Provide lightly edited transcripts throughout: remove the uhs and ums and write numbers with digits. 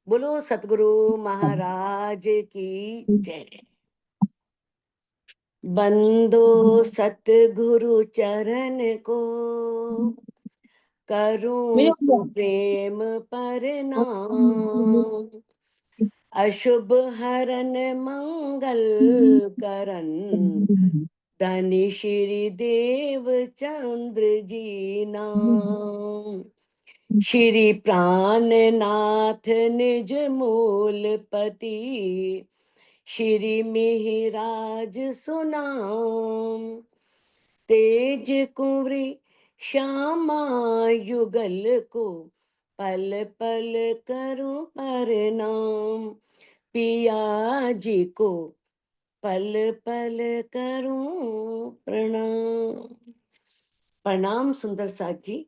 बोलो सतगुरु महाराज की जय। बंदो सतगुरु चरण को करूं सुप्रेम प्रणाम। अशुभ हरन मंगल करन धनी श्री देव चंद्र जी नाम। श्री प्राणनाथ निज मूलपति श्री मिहिराज सुनाम। तेज कुंवरी श्यामा युगल को पल पल करूं प्रणाम। पिया जी को पल पल करूं प्रणाम। प्रणाम सुंदर साथ जी।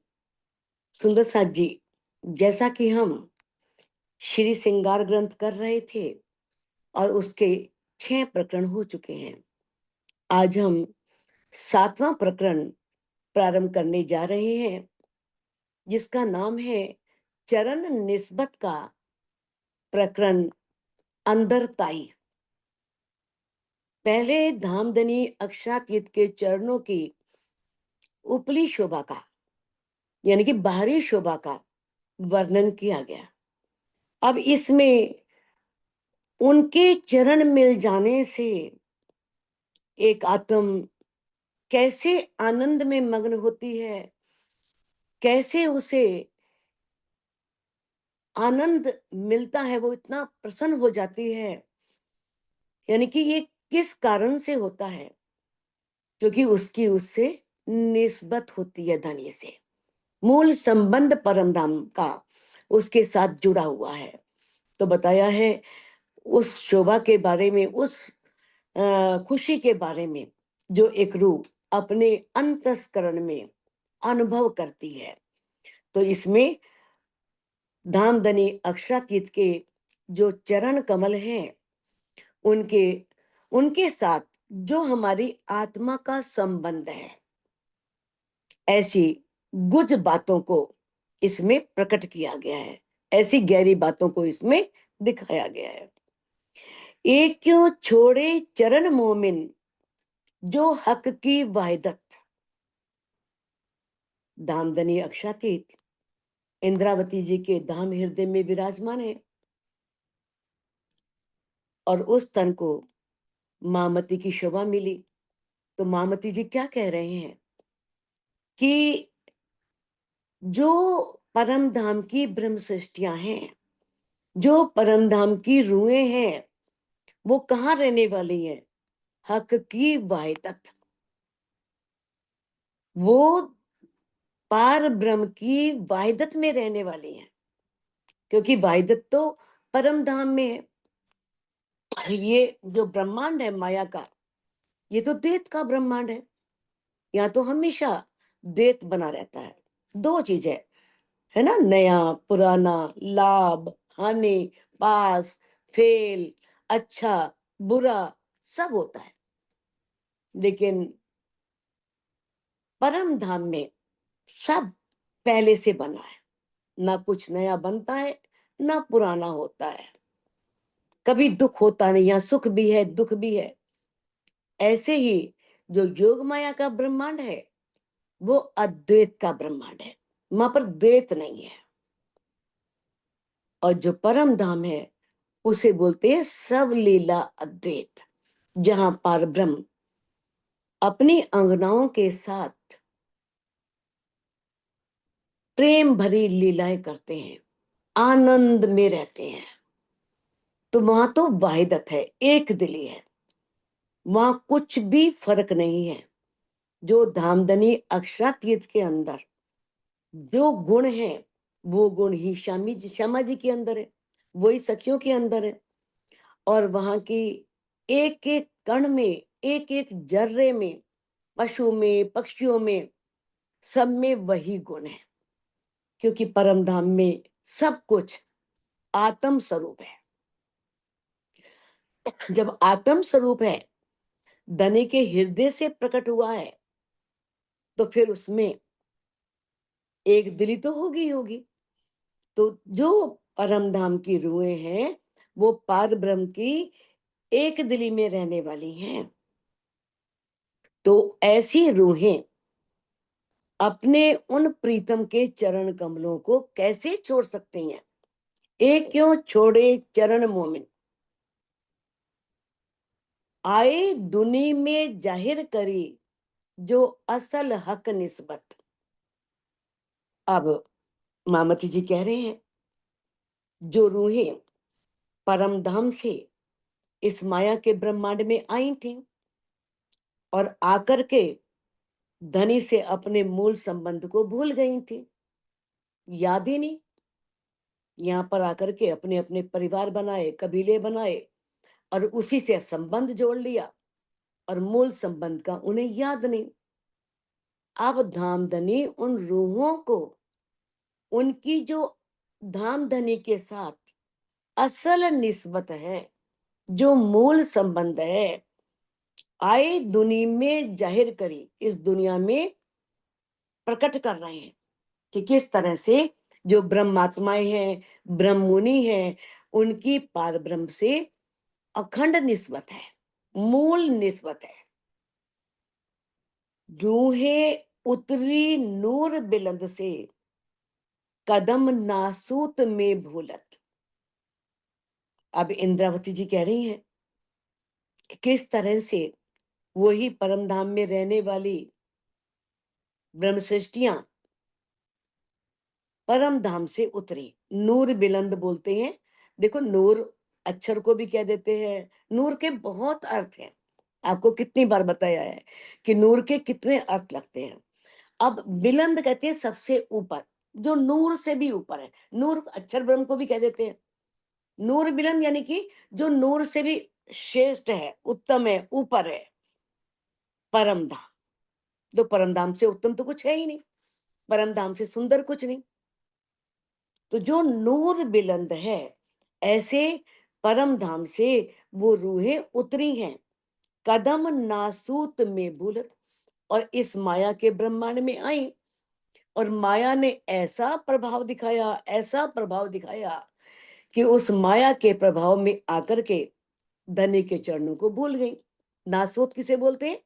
सुंदर साथ जी, जैसा कि हम श्री श्रृंगार ग्रंथ कर रहे थे और उसके 6 प्रकरण हो चुके हैं। आज हम 7वां प्रकरण प्रारंभ करने जा रहे हैं, जिसका नाम है चरण निस्बत का प्रकरण अंदरताई। पहले धामधनी अक्षातीत के चरणों की उपली शोभा का यानी कि बाहरी शोभा का वर्णन किया गया। अब इसमें उनके चरण मिल जाने से एक आत्म कैसे आनंद में मग्न होती है, कैसे उसे आनंद मिलता है, वो इतना प्रसन्न हो जाती है, यानी कि ये किस कारण से होता है, क्योंकि उसकी उससे निस्बत होती है धनी से। मूल संबंध परमधाम का उसके साथ जुड़ा हुआ है। तो बताया है उस शोभा के बारे में, उस खुशी के बारे में जो एक रूह अपने अंतस्करण में अनुभव करती है। तो इसमें धामधनी अक्षातीत के जो चरण कमल हैं, उनके उनके साथ जो हमारी आत्मा का संबंध है, ऐसी गुज बातों को इसमें प्रकट किया गया है, ऐसी गहरी बातों को इसमें दिखाया गया है। एक क्यों छोड़े चरण मोमिन जो हक की वाहिदत। धामधनी अक्षातीत इंद्रावती जी के धाम हृदय में विराजमान है और उस तन को मामती की शोभा मिली। तो मामती जी क्या कह रहे हैं कि जो परम धाम की ब्रह्म सृष्टियां हैं, जो परम धाम की रूहें हैं, वो कहाँ रहने वाली हैं? हक की वाहिदत। वो पार ब्रह्म की वाहिदत में रहने वाली हैं, क्योंकि वाहिदत तो परम धाम में है। ये जो ब्रह्मांड है माया का, ये तो द्वैत का ब्रह्मांड है। यहाँ तो हमेशा द्वैत बना रहता है। 2 चीजें है ना, नया पुराना, लाभ हानि, पास फेल, अच्छा बुरा, सब होता है। लेकिन परम धाम में सब पहले से बना है, ना कुछ नया बनता है, ना पुराना होता है। कभी दुख होता नहीं, यहाँ सुख भी है दुख भी है। ऐसे ही जो योग माया का ब्रह्मांड है, वो अद्वैत का ब्रह्मांड है, वहां पर द्वैत नहीं है। और जो परम धाम है, उसे बोलते हैं सब लीला अद्वैत, जहां पर ब्रह्म अपनी अंगनाओं के साथ प्रेम भरी लीलाएं करते हैं, आनंद में रहते हैं। तो वहां तो वाहिदत है, एक दिली है, वहां कुछ भी फर्क नहीं है। जो धामधनी अक्षरातीत के अंदर जो गुण है, वो गुण ही श्यामा जी के अंदर है, वही सखियों के अंदर है। और वहां की एक एक कण में, एक एक जर्रे में, पशु में पक्षियों में, सब में वही गुण है, क्योंकि परम धाम में सब कुछ आत्म स्वरूप है। जब आत्म स्वरूप है, धनी के हृदय से प्रकट हुआ है, तो फिर उसमें एक दिली तो होगी ही होगी। तो जो परम धाम की रूहें हैं, वो पार ब्रह्म की एक दिली में रहने वाली हैं। तो ऐसी रूहें अपने उन प्रीतम के चरण कमलों को कैसे छोड़ सकती हैं? एक क्यों छोड़े चरण मोमिन, आए दुनी में जाहिर करी जो असल हक निस्बत। अब मामती जी कह रहे हैं, जो रूहें परम धाम से इस माया के ब्रह्मांड में आई थी और आकर के धनी से अपने मूल संबंध को भूल गई थी, याद ही नहीं, यहाँ पर आकर के अपने अपने परिवार बनाए, कबीले बनाए और उसी से संबंध जोड़ लिया और मूल संबंध का उन्हें याद नहीं। अब धामधनी उन रूहों को उनकी जो धामधनी के साथ असल निस्बत है, जो मूल संबंध है, आए दुनिया में जाहिर करी, इस दुनिया में प्रकट कर रहे हैं कि किस तरह से जो ब्रह्मात्माएं हैं, ब्रह्ममुनि हैं, उनकी पार ब्रह्म से अखंड निस्बत है, मूल निस्बत है। रूहें उतरी नूर बिलंद से कदम नासूत में भूलत। अब इंद्रावती जी कह रही हैं कि किस तरह से वही परम धाम में रहने वाली ब्रह्म सृष्टियां परम धाम से उतरी। नूर बिलंद बोलते हैं, देखो नूर अक्षर को भी कह देते हैं, नूर के बहुत अर्थ हैं, आपको कितनी बार बताया है कि नूर के कितने अर्थ लगते हैं। अब बिलंद कहते हैं सबसे ऊपर, जो नूर से भी ऊपर है, नूर अक्षर ब्रह्म को भी कह देते हैं। नूर बिलंद यानी कि जो नूर से भी श्रेष्ठ है, उत्तम है, ऊपर है, परम धाम। तो परम धाम से उत्तम तो कुछ है ही नहीं, परम धाम से सुंदर कुछ नहीं। तो जो नूर बिलंद है, ऐसे परम धाम से वो रूहें उतरी हैं, कदम नासूत में भूलत, और इस माया के ब्रह्मांड में आई और माया ने ऐसा प्रभाव दिखाया, ऐसा प्रभाव दिखाया कि उस माया के प्रभाव में आकर के धनी के चरणों को भूल गई। नासूत किसे बोलते हैं?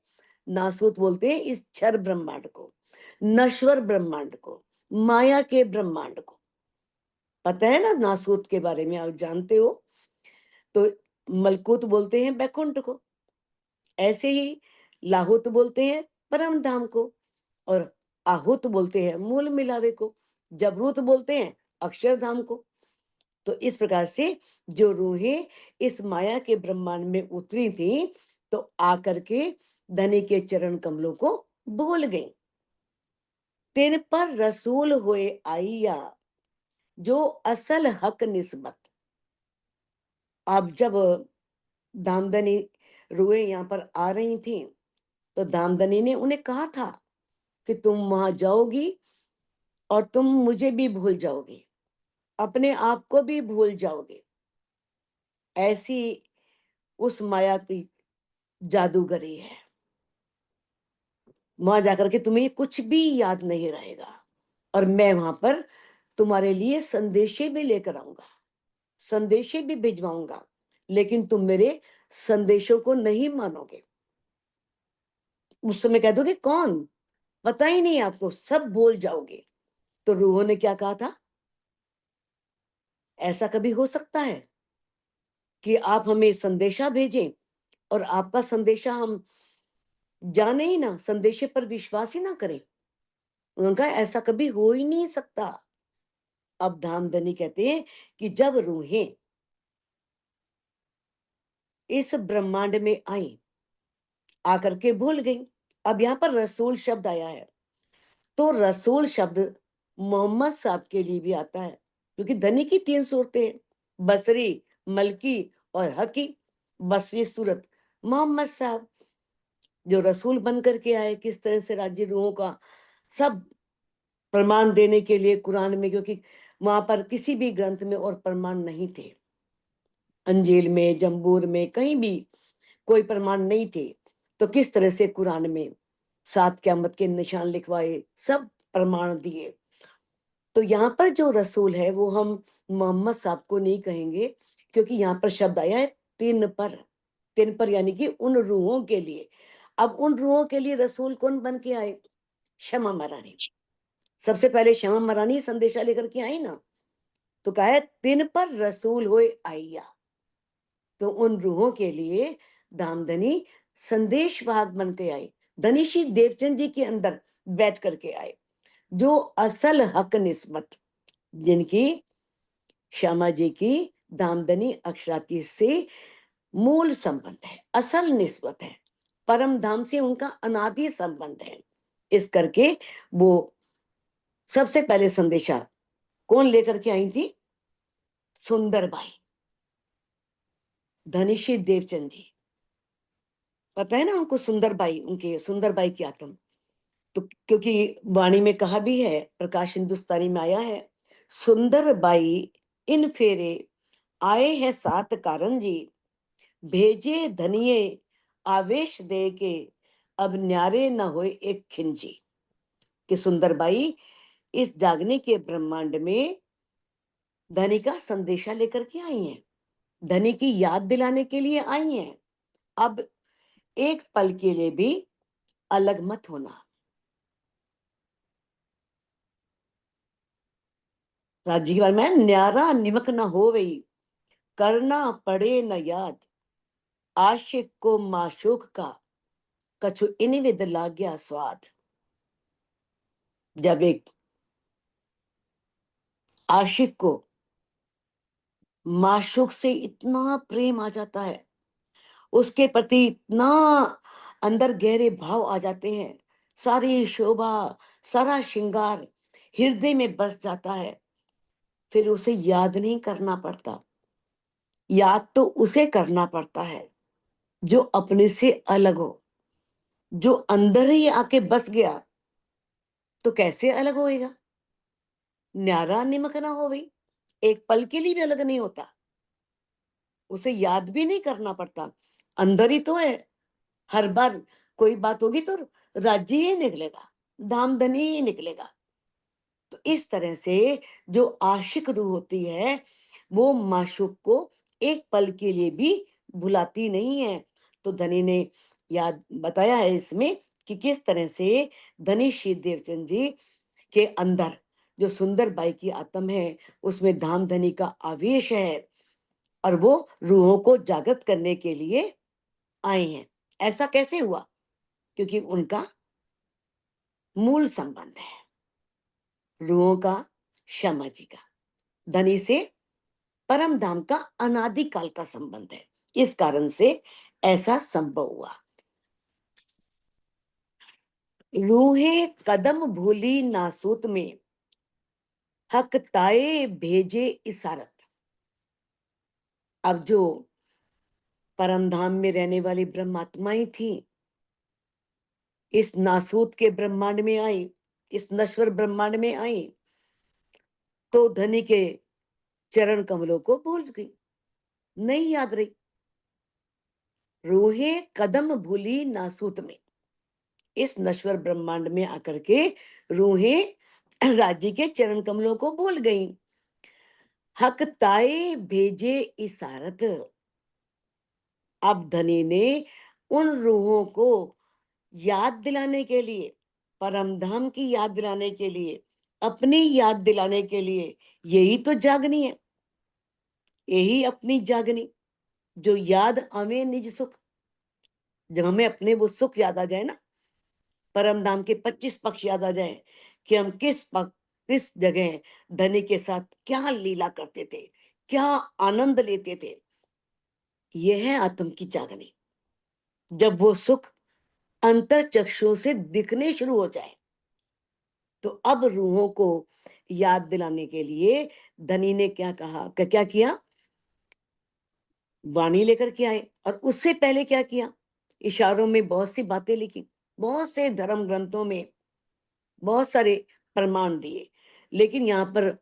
नासूत बोलते हैं इस क्षर ब्रह्मांड को, नश्वर ब्रह्मांड को, माया के ब्रह्मांड को। पता है ना नासूत के बारे में, आप जानते हो। तो मलकूत बोलते हैं बैकुंठ को, ऐसे ही लाहुत बोलते हैं परम धाम को, और आहुत बोलते हैं मूल मिलावे को, जबरूत बोलते हैं अक्षरधाम को। तो इस प्रकार से जो रूहें इस माया के ब्रह्मांड में उतरी थी, तो आकर के धनी के चरण कमलों को भूल गई। तिन पर रसूल हुए आइया जो असल हक निस्बत। अब जब दामदनी रूहें यहाँ पर आ रही थी, तो दामदनी ने उन्हें कहा था कि तुम वहां जाओगी और तुम मुझे भी भूल जाओगे, अपने आप को भी भूल जाओगे। ऐसी उस माया की जादूगरी है, वहां जाकर के तुम्हें कुछ भी याद नहीं रहेगा, और मैं वहां पर तुम्हारे लिए संदेशे भी लेकर आऊंगा, संदेशे भी भिजवाऊंगा, लेकिन तुम मेरे संदेशों को नहीं मानोगे। उस समय कह दोगे कौन, पता ही नहीं आपको, सब भूल जाओगे। तो रूहों ने क्या कहा था? ऐसा कभी हो सकता है कि आप हमें संदेशा भेजें और आपका संदेशा हम जाने ही ना, संदेशे पर विश्वास ही ना करें? उनका ऐसा कभी हो ही नहीं सकता। अब धामधनी कहते हैं कि जब रूहें इस ब्रह्मांड में आई, आकर के भूल गई। अब यहाँ पर रसूल शब्द आया है, तो रसूल शब्द मोहम्मद साहब के लिए भी आता है, क्योंकि धनी की तीन सूरतें हैं, बसरी, मलकी और हकी। बस ये सूरत मोहम्मद साहब जो रसूल बन करके आए, किस तरह से राज्य रूहों का सब प्रमाण देने के लिए कुरान में, क्योंकि वहां पर किसी भी ग्रंथ में और प्रमाण नहीं थे, अंजील में, जंबूर में, कहीं भी कोई प्रमाण नहीं थे। तो किस तरह से कुरान में 7 क़यामत के निशान लिखवाए, सब प्रमाण दिए। तो यहाँ पर जो रसूल है वो हम मोहम्मद साहब को नहीं कहेंगे, क्योंकि यहाँ पर शब्द आया है तिन पर यानी कि उन रूहों के लिए। अब उन रूहों के लिए रसूल कौन बन के आए? शमा महारानी। सबसे पहले शमा महारानी संदेशा लेकर के आई ना, तो कहा है तिन पर रसूल होए आइया। तो उन रूहों के लिए धामधनी संदेश वाहक बन के आए, धनीशी देवचंद जी के अंदर बैठ करके आए, जो असल हक निस्बत जिनकी श्यामा जी की धामधनी अक्षराती से मूल संबंध है, असल निस्बत है, परम धाम से उनका अनादि संबंध है। इस करके वो सबसे पहले संदेशा कौन लेकर के आई थी? सुंदरबाई, धनीशी देवचंद जी। पता है ना उनको सुंदरबाई, उनके सुंदरबाई की आत्म। तो क्योंकि वाणी में कहा भी है, प्रकाश हिंदुस्तानी में आया है, सुंदरबाई इन फेरे आए हैं 7 कारण जी, भेजे धनिये आवेश दे के, अब न्यारे न होए एक खिंजी। कि सुंदरबाई इस जागने के ब्रह्मांड में धनी का संदेशा लेकर के आई हैं, धनी की याद दिलाने के लिए आई हैं। अब एक पल के लिए भी अलग मत होना। राजी की बात में न्यारा निमक न होवई, करना पड़े न याद, आशिक को माशूक का कछु इन विद लाग्या स्वाद। जब एक आशिक को माशूक से इतना प्रेम आ जाता है, उसके प्रति इतना अंदर गहरे भाव आ जाते हैं, सारी शोभा, सारा श्रृंगार हृदय में बस जाता है, फिर उसे याद नहीं करना पड़ता। याद तो उसे करना पड़ता है जो अपने से अलग हो, जो अंदर ही आके बस गया, तो कैसे अलग होएगा? न्यारा निमक ना हो भाई, एक पल के लिए भी अलग नहीं होता, उसे याद भी नहीं करना पड़ता, अंदर ही तो है। हर बार कोई बात होगी तो राज्य ही निकलेगा, धामधनी ही निकलेगा। तो इस तरह से जो आशिक रूह होती है, वो माशूक को एक पल के लिए भी भुलाती नहीं है। तो धनी ने याद बताया है इसमें कि किस तरह से धनी श्री देवचंद जी के अंदर जो सुंदर बाई की आत्म है, उसमें धाम धनी का आवेश है, और वो रूहों को जागृत करने के लिए आए हैं। ऐसा कैसे हुआ? क्योंकि उनका मूल संबंध है रूहों का, श्यामा जी का, धनी से परम धाम का अनादि काल का संबंध है। इस कारण से ऐसा संभव हुआ। रूहे कदम भूली नासूत में, हक ताए भेजे इसारत। अब जो परम धाम में रहने वाली ब्रह्मात्माएं थी, इस नासूत के ब्रह्मांड में आई, इस नश्वर ब्रह्मांड में आई, तो धनी के चरण कमलों को भूल गई, नहीं याद रही। रूहे कदम भूली नासूत में, इस नश्वर ब्रह्मांड में आकर के रूहें राज्य के चरण कमलों को भूल गई। हक ताए भेजे इसारत। अब धनी ने उन रूहों को याद दिलाने के लिए, परम धाम की याद दिलाने के लिए, अपनी याद दिलाने के लिए, यही तो जागनी है, यही अपनी जागनी। जो याद आवे निज सुख, जब हमें अपने वो सुख याद आ जाए ना, परम धाम के 25 पक्ष याद आ जाए कि हम किस जगह धनी के साथ क्या लीला करते थे, क्या आनंद लेते थे, यह है आत्म की जागनी। जब वो सुख अंतर चक्षुओं से दिखने शुरू हो जाए, तो अब रूहों को याद दिलाने के लिए धनी ने क्या कहा, क्या किया? वाणी लेकर के आए, और उससे पहले क्या किया? इशारों में बहुत सी बातें लिखी, बहुत से धर्म ग्रंथों में बहुत सारे प्रमाण दिए, लेकिन यहाँ पर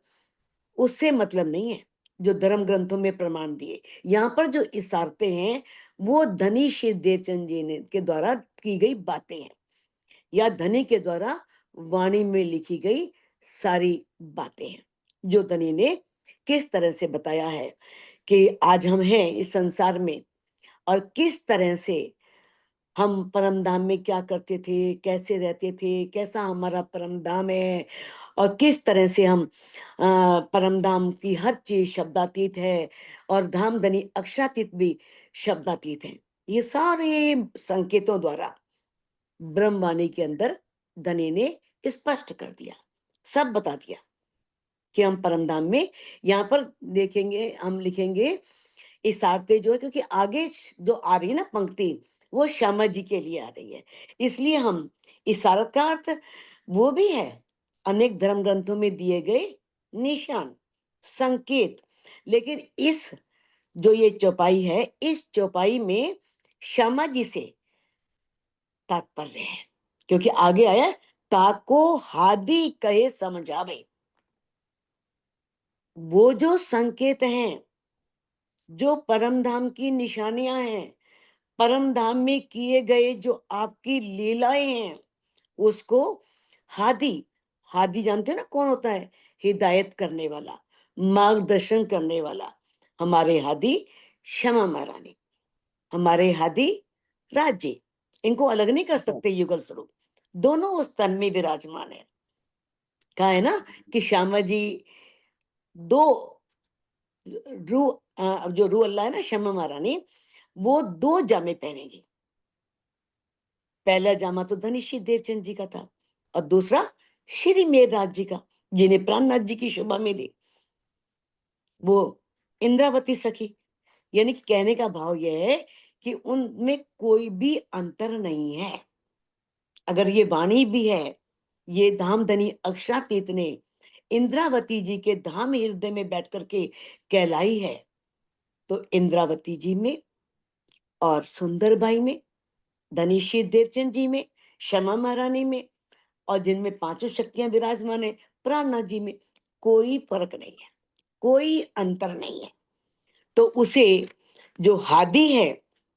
उससे मतलब नहीं है जो धर्म ग्रंथों में प्रमाण दिए। यहाँ पर जो इशारते हैं वो धनी श्री देवचंद जी ने के द्वारा की गई बातें हैं, या धनी के द्वारा वाणी में लिखी गई सारी बातें हैं, जो धनी ने किस तरह से बताया है कि आज हम हैं इस संसार में, और किस तरह से हम परम धाम में क्या करते थे, कैसे रहते थे, कैसा हमारा परम धाम है, और किस तरह से हम परम धाम की हर चीज शब्दातीत है, और धाम धनी अक्षरातीत भी शब्दातीत है। ये सारे संकेतों द्वारा ब्रह्मवाणी के अंदर धनी ने स्पष्ट कर दिया, सब बता दिया कि हम परम धाम में, यहाँ पर देखेंगे, हम लिखेंगे इसारते जो है, क्योंकि आगे जो आ रही है ना पंक्ति, वो श्यामा जी के लिए आ रही है, इसलिए हम इसारत का अर्थ वो भी है अनेक धर्म ग्रंथों में दिए गए निशान, संकेत। लेकिन इस जो ये चौपाई है, इस चौपाई में श्यामा जी से तात्पर्य है, क्योंकि आगे आया ताको हादी कहे समझावे। वो जो संकेत हैं, जो परम धाम की निशानियां हैं, परम धाम में किए गए जो आपकी लीलाएं हैं, उसको हादी, हादी जानते हो ना कौन होता है? हिदायत करने वाला, मार्गदर्शन करने वाला। हमारे हादी क्षमा महारानी, हमारे हादी राज्य, इनको अलग नहीं कर सकते युगल स्वरूप, दोनों उस तन में विराजमान है। कहा है ना कि श्यामा जी दो रू जो रू अल्लाह है ना, श्यामा महारानी, वो दो जामे पहनेगी। पहला जामा तो धनिश्री देवचंद जी का था, और दूसरा श्री मेघराज जी का, जिन्हें प्राणनाथ जी की शोभा मिली, वो इंद्रावती सखी। यानी कि कहने का भाव यह है कि उनमें कोई भी अंतर नहीं है। अगर ये वाणी भी है, ये धाम धनी अक्षरातीत ने इंद्रावती जी के धाम हृदय में बैठ करके कहलाई है, तो इंद्रावती जी में और सुंदरबाई में, धनीश्री देवचंद जी में, क्षमा महारानी में, और जिनमें पांचों शक्तियां विराजमान है प्राणनाथ जी में, कोई फर्क नहीं है, कोई अंतर नहीं है। तो उसे जो हादी है,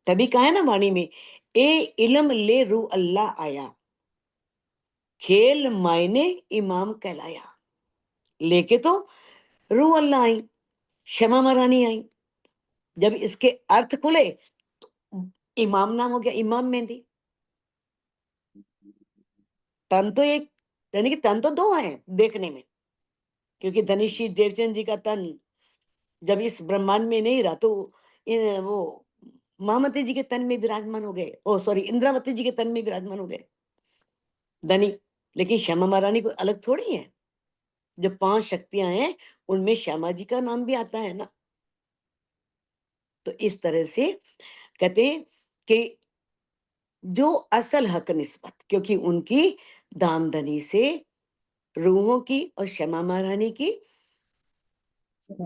तभी कहा है ना वाणी में, ए इलम ले रू अल्लाह आया, खेल मायने इमाम कहलाया। लेके तो रू अल्लाह आई, क्षमा महारानी आई, जब इसके अर्थ खुले तो इमाम नाम हो गया, इमाम मेहंदी। तन तो एक, यानी कि तन तो दो हैं देखने में, क्योंकि धनीश्री देवचंद जी का तन जब इस ब्रह्मांड में नहीं रहा, तो वो महामती जी के तन में विराजमान हो गए, ओ सॉरी, इंद्रावती जी के तन में विराजमान हो गए धनी। लेकिन श्यामा महारानी कोई अलग थोड़ी है, जो पांच शक्तियां हैं उनमें श्यामा जी का नाम भी आता है ना। तो इस तरह से कहते हैं कि जो असल हक निस्बत, क्योंकि उनकी दामदनी से रूहों की और श्यामा महारानी की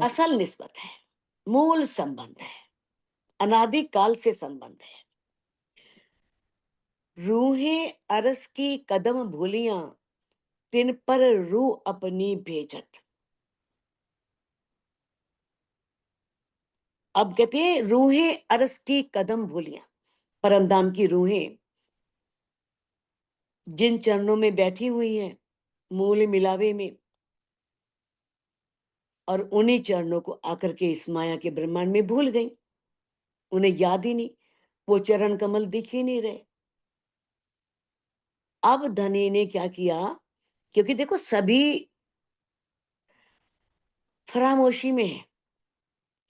असल निस्बत है, मूल संबंध है, अनादि काल से संबंध है। रूहें अरस की कदम भूलियां, तिन पर रूह अपनी भेजत। अब कहते हैं रूहें अरस की कदम भूलियां, परमधाम की रूहें जिन चरणों में बैठी हुई हैं मूल मिलावे में, और उन्हीं चरणों को आकर के इस माया के ब्रह्मांड में भूल गई, उन्हें याद ही नहीं, वो चरण कमल दिख ही नहीं रहे। अब धनी ने क्या किया, क्योंकि देखो सभी फरामोशी में है,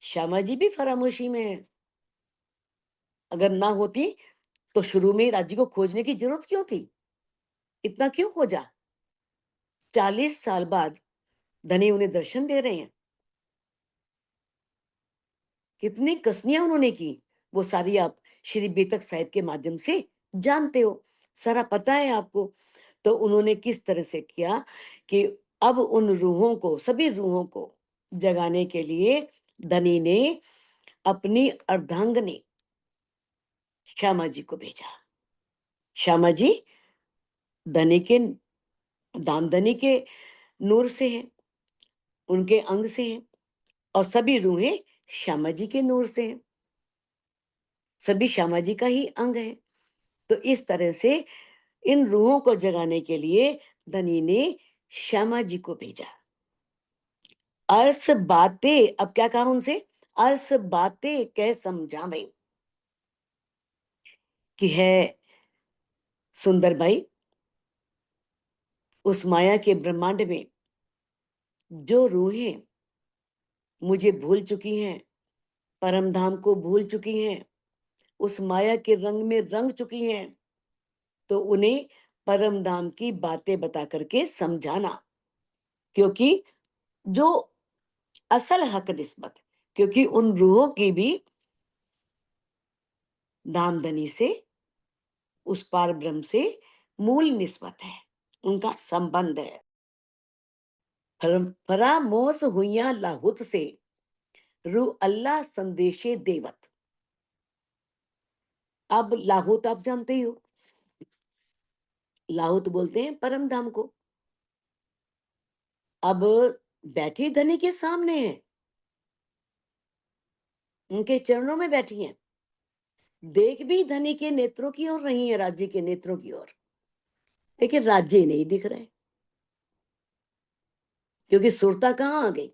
श्यामा जी भी फरामोशी में है। अगर ना होती तो शुरू में ही राज्य को खोजने की जरूरत क्यों थी, इतना क्यों खोजा? 40 साल बाद धनी उन्हें दर्शन दे रहे हैं, कितनी कसनियां उन्होंने की, वो सारी आप श्री बेतक साहिब के माध्यम से जानते हो, सारा पता है आपको। तो उन्होंने किस तरह से किया कि अब उन रूहों को, सभी रूहों को जगाने के लिए धनी ने अपनी अर्धांगनी श्यामा जी को भेजा। श्यामा जी धनी के, दामधनी के नूर से हैं, उनके अंग से हैं, और सभी रूहें श्यामा जी के नूर से हैं। सभी श्यामा जी का ही अंग है। तो इस तरह से इन रूहों को जगाने के लिए धनी ने श्यामा जी को भेजा। अर्स बातें, अब क्या कहा उनसे, अर्स बातें कह समझावे कि है सुंदर भाई, उस माया के ब्रह्मांड में जो रूहें मुझे भूल चुकी हैं, परम धाम को भूल चुकी हैं, उस माया के रंग में रंग चुकी हैं, तो उन्हें परम धाम की बातें बता करके समझाना। क्योंकि जो असल हक निस्बत, क्योंकि उन रूहों की भी धामधनी से, उस पार ब्रह्म से मूल निस्बत है, उनका संबंध है। फरामोश हुइया लाहुत से रू अल्लाह संदेशे देवत। अब लाहुत आप जानते ही हो, लाहुत बोलते हैं परम धाम को। अब बैठी धनी के सामने है, उनके चरणों में बैठी हैं, देख भी धनी के नेत्रों की ओर रही है, राज्य के नेत्रों की ओर, लेकिन राज्य नहीं दिख रहे, क्योंकि सुरता कहाँ आ गई,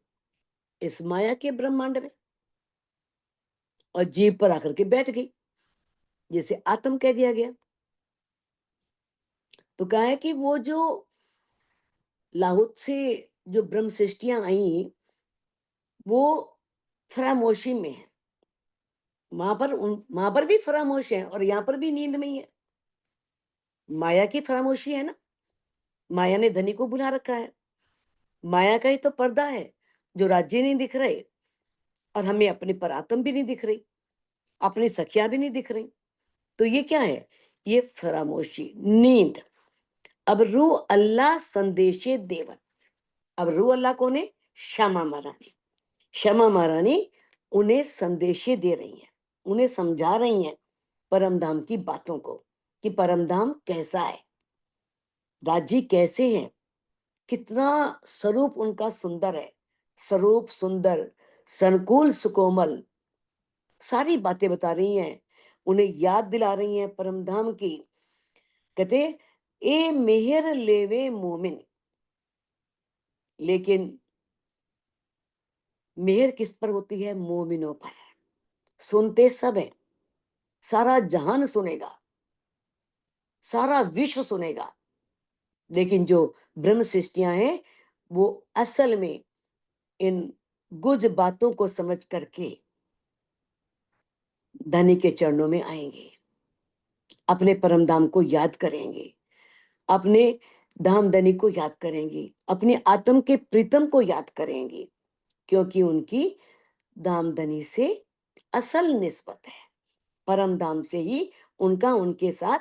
इस माया के ब्रह्मांड में, और जीभ पर आकर के बैठ गई, जिसे आत्म कह दिया गया। तो कहा है कि वो जो लाहुत से जो ब्रह्म सृष्टियां आई, वो फरामोशी में है। वहां पर भी फरामोश है और यहाँ पर भी नींद में ही है। माया की फरामोशी है ना, माया ने धनी को बुला रखा है, माया का ही तो पर्दा है, जो राज्य नहीं दिख रहे, और हमें अपनी परात्म भी नहीं दिख रही, अपनी सखियां भी नहीं दिख रही। तो ये क्या है, ये फरामोशी, नींद। अब रू अल्लाह संदेशे देवत। अब रू अल्लाह कौन है, श्यामा महारानी। श्यामा महारानी उन्हें संदेशे दे रही हैं, उन्हें समझा रही हैं परम धाम की बातों को, कि परम धाम कैसा है, राज्य कैसे हैं, कितना स्वरूप उनका सुंदर है, स्वरूप सुंदर, संकुल सुकोमल, सारी बातें बता रही हैं, उन्हें याद दिला रही हैं परम धाम की। कहते ए मेहर लेवे मोमिन, लेकिन मेहर किस पर होती है, मोमिनों पर। सुनते सब है, सारा जहान सुनेगा, सारा विश्व सुनेगा, लेकिन जो ब्रह्म सृष्टियां हैं, वो असल में इन गुज बातों को समझ करके धनी के चरणों में आएंगे, अपने परम धाम को याद करेंगे, अपने धाम धनी को याद करेंगी, अपनी आत्म के प्रीतम को याद करेंगी, क्योंकि उनकी धाम धनी से असल निस्बत है, परम धाम से ही उनका उनके साथ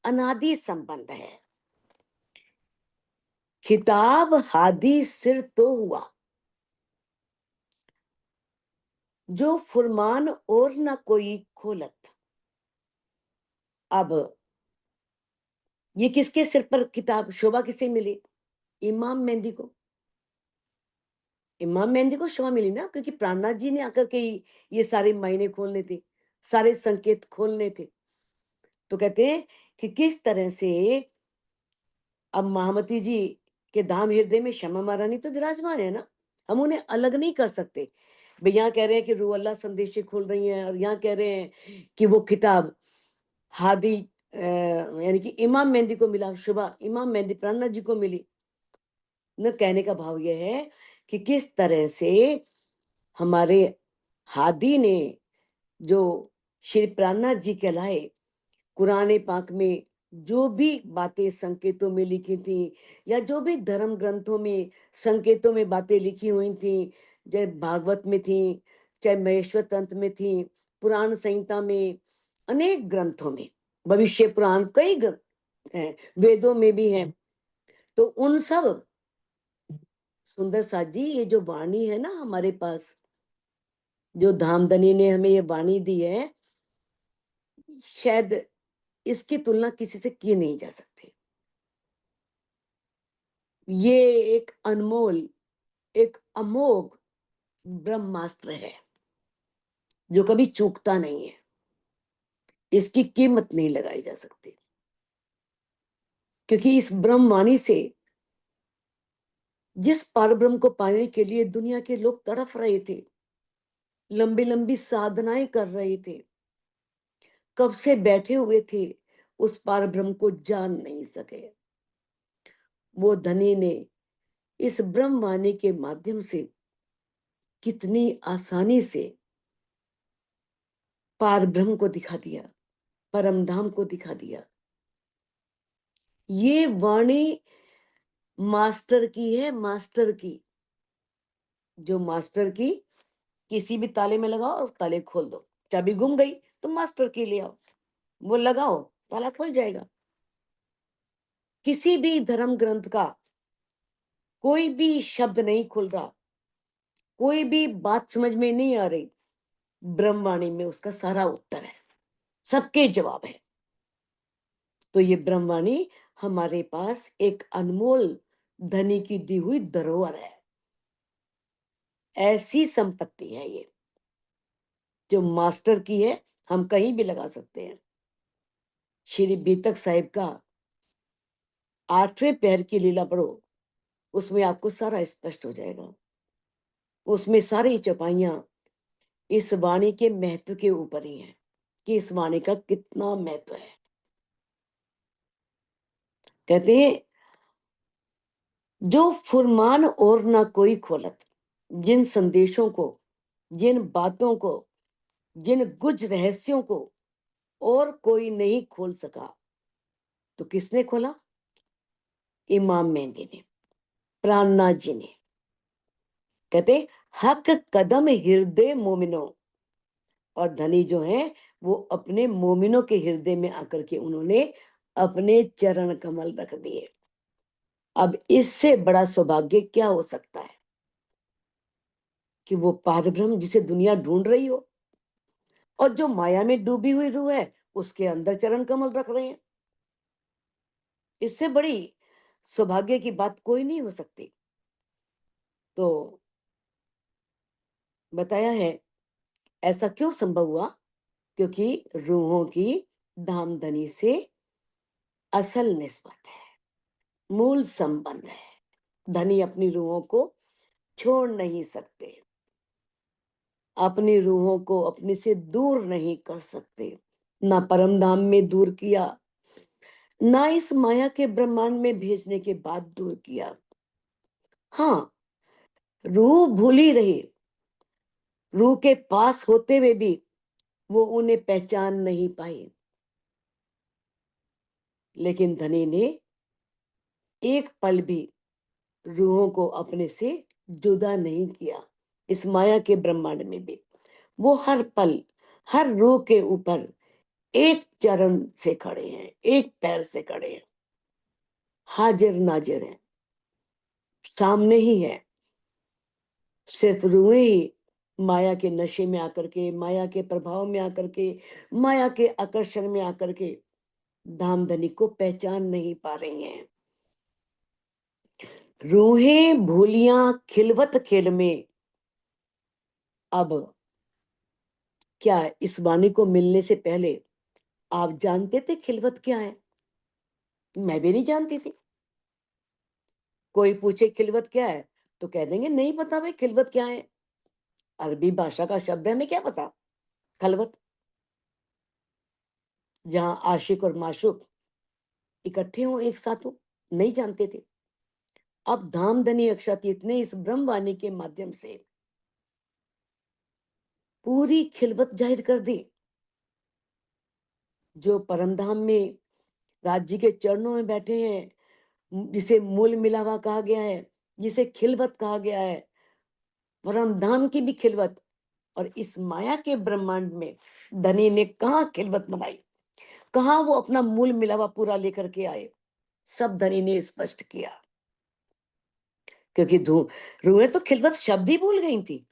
अनादि संबंध है। खिताब हादी सिर तो हुआ, जो फुरमान और न कोई खोलत। अब ये किसके सिर पर किताब शोभा किसे मिली, इमाम मेहंदी को। इमाम मेहंदी को शोभा मिली ना, क्योंकि प्राणनाथ जी ने आकर के ये सारे मायने खोलने थे, सारे संकेत खोलने थे। तो कहते हैं कि किस तरह से अब महामती जी के धाम हृदय में श्यामा महारानी तो विराजमान है ना, हम उन्हें अलग नहीं कर सकते। भाई यहाँ कह रहे हैं कि रूह अल्लाह संदेशे खोल रही हैं, और यहाँ कह रहे हैं कि वो किताब हादी यानी कि इमाम मेहंदी को मिला, शुभा इमाम मेहंदी प्राणनाथ जी को मिली। न कहने का भाव यह है कि किस तरह से हमारे हादी ने, जो श्री प्राणनाथ जी कहलाए, कुरान पाक में जो भी बातें संकेतों में लिखी थी, या जो भी धर्म ग्रंथों में संकेतों में बातें लिखी हुई थी, चाहे भागवत में थी, चाहे महेश्वर तंत्र में थी, पुराण संहिता में, अनेक ग्रंथों में, भविष्य पुराण कई ग्रंथ हैं, वेदों में भी हैं। तो उन सब, सुंदर साथ जी, ये जो वाणी है ना हमारे पास, जो धामधनी ने हमें ये वाणी दी है, शायद इसकी तुलना किसी से की नहीं जा सकती। ये एक अनमोल, एक अमोघ ब्रह्मास्त्र है, जो कभी चूकता नहीं है। इसकी कीमत नहीं लगाई जा सकती, क्योंकि इस ब्रह्मवाणी से, जिस पारब्रह्म को पाने के लिए दुनिया के लोग तड़फ रहे थे, लंबी लंबी साधनाएं कर रहे थे, कब से बैठे हुए थे, उस पारब्रह्म को जान नहीं सके। वो धनी ने इस ब्रह्मवाणी के माध्यम से कितनी आसानी से पारब्रह्म को दिखा दिया, परम धाम को दिखा दिया। ये वाणी मास्टर की है, मास्टर की। जो मास्टर की, किसी भी ताले में लगाओ और ताले खोल दो, चाबी गुम गई तो मास्टर की ले आओ, वो लगाओ, ताला खुल जाएगा। किसी भी धर्म ग्रंथ का कोई भी शब्द नहीं खुल रहा, कोई भी बात समझ में नहीं आ रही, ब्रह्मवाणी में उसका सारा उत्तर है, सबके जवाब है। तो ये ब्रह्मवाणी हमारे पास एक अनमोल धनी की दी हुई धरोहर है। ऐसी संपत्ति है ये, जो मास्टर की है, हम कहीं भी लगा सकते हैं। श्री बीतक साहिब का 8वें पैर की लीला पढ़ो, उसमें आपको सारा स्पष्ट हो जाएगा। उसमें सारी चौपाइयां इस वाणी के महत्व के ऊपर ही है, कि इस वाणी का कितना महत्व है। कहते हैं, जो फुरमान और ना कोई खोलत, जिन संदेशों को, जिन बातों को, जिन गुज रहस्यों को और कोई नहीं खोल सका, तो किसने खोला? इमाम मेहंदी ने, प्राणनाथ जी ने। कहते, हक कदम हृदय मोमिनो, और धनी जो है वो अपने मोमिनों के हृदय में आकर के उन्होंने अपने चरण कमल रख दिए। अब इससे बड़ा सौभाग्य क्या हो सकता है, कि वो पारब्रह्म जिसे दुनिया ढूंढ रही हो, और जो माया में डूबी हुई रूह है, उसके अंदर चरण कमल रख रहे हैं। इससे बड़ी सौभाग्य की बात कोई नहीं हो सकती। तो बताया है, ऐसा क्यों संभव हुआ? क्योंकि रूहों की धामधनी से असल निस्बत है, मूल संबंध है। धनी अपनी रूहों को छोड़ नहीं सकते, अपनी रूहों को अपने से दूर नहीं कर सकते। ना परम धाम में दूर किया, ना इस माया के ब्रह्मांड में भेजने के बाद दूर किया। हाँ, रूह भूली रही, रूह के पास होते हुए भी वो उन्हें पहचान नहीं पाई। लेकिन धनी ने एक पल भी रूहों को अपने से जुदा नहीं किया। इस माया के ब्रह्मांड में भी वो हर पल, हर रूह के ऊपर एक चरण से खड़े हैं, एक पैर से खड़े हैं, हाजिर नाजिर हैं, सामने ही है। सिर्फ रूहें ही माया के नशे में आकर के, माया के प्रभाव में आकर के, माया के आकर्षण में आकर के धामधनी को पहचान नहीं पा रही हैं। रूहें भूलियां खिलवत खेल में। अब क्या इस वाणी को मिलने से पहले आप जानते थे खिलवत क्या है? मैं भी नहीं जानती थी। कोई पूछे खिलवत क्या है, तो कह देंगे नहीं पता भाई खिलवत क्या है। अरबी भाषा का शब्द है, हमें क्या पता खलवत। जहां आशिक और माशूक इकट्ठे हो, एक साथ हो, नहीं जानते थे। अब धामधनी अक्षातीत ने इस ब्रह्मवाणी के माध्यम से पूरी खिलवत जाहिर कर दी। जो परमधाम में राज्य के चरणों में बैठे हैं, जिसे मूल मिलावा कहा गया है, जिसे खिलवत कहा गया है, परमधाम की भी खिलवत, और इस माया के ब्रह्मांड में धनी ने कहा खिलवत बनाई, कहा वो अपना मूल मिलावा पूरा लेकर के आए, सब धनी ने स्पष्ट किया। क्योंकि रूहें तो खिलवत शब्द ही भूल गई थी।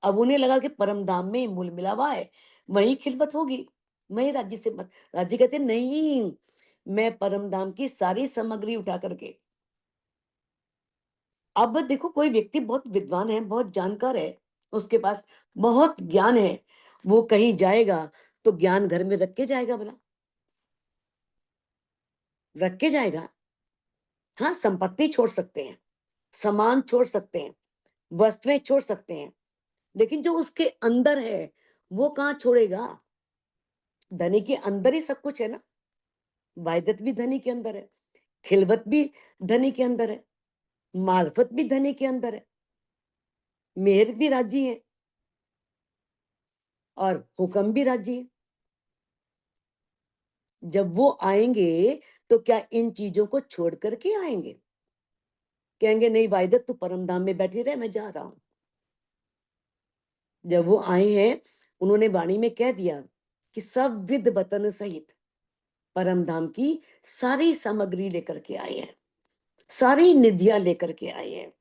अब उन्हें लगा कि परम धाम में मूल मिलावा है, वहीं खिलवत होगी, वहीं राज्य से मत। राज्य कहते नहीं, मैं परम धाम की सारी सामग्री उठा करके। अब देखो, कोई व्यक्ति बहुत विद्वान है, बहुत जानकार है, उसके पास बहुत ज्ञान है, वो कहीं जाएगा तो ज्ञान घर में रख के जाएगा भला? रख के जाएगा? हाँ, संपत्ति छोड़ सकते हैं, सामान छोड़ सकते हैं, वस्तुएं छोड़ सकते हैं, लेकिन जो उसके अंदर है वो कहाँ छोड़ेगा? धनी के अंदर ही सब कुछ है ना। वायदत भी धनी के अंदर है, खिलवत भी धनी के अंदर है, मार्फत भी धनी के अंदर है, मेहर भी राजी है और हुक्म भी राजी है। जब वो आएंगे तो क्या इन चीजों को छोड़ करके आएंगे? कहेंगे नहीं वायदत तू परम धाम में बैठी रहे, मैं जा रहा हूं। जब वो आए हैं, उन्होंने वाणी में कह दिया कि सब विद वतन सहित परम धाम की सारी सामग्री लेकर के आए हैं, सारी निधियां लेकर के आए हैं।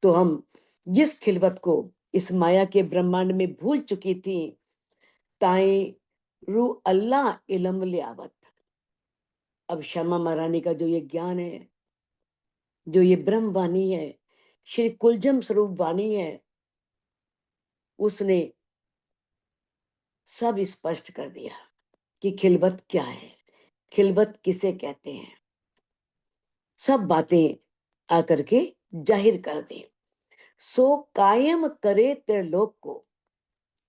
तो हम जिस खिलवत को इस माया के ब्रह्मांड में भूल चुकी थी, ताए रू अल्लाह इलम लियावत। अब श्यामा महारानी का जो ये ज्ञान है, जो ये ब्रह्म वाणी है, श्री कुलजम स्वरूप वाणी है, उसने सब स्पष्ट कर दिया कि खिलवत क्या है, खिलवत किसे कहते हैं, सब बातें आकर के जाहिर कर दी। सो कायम करे त्रिलोक को,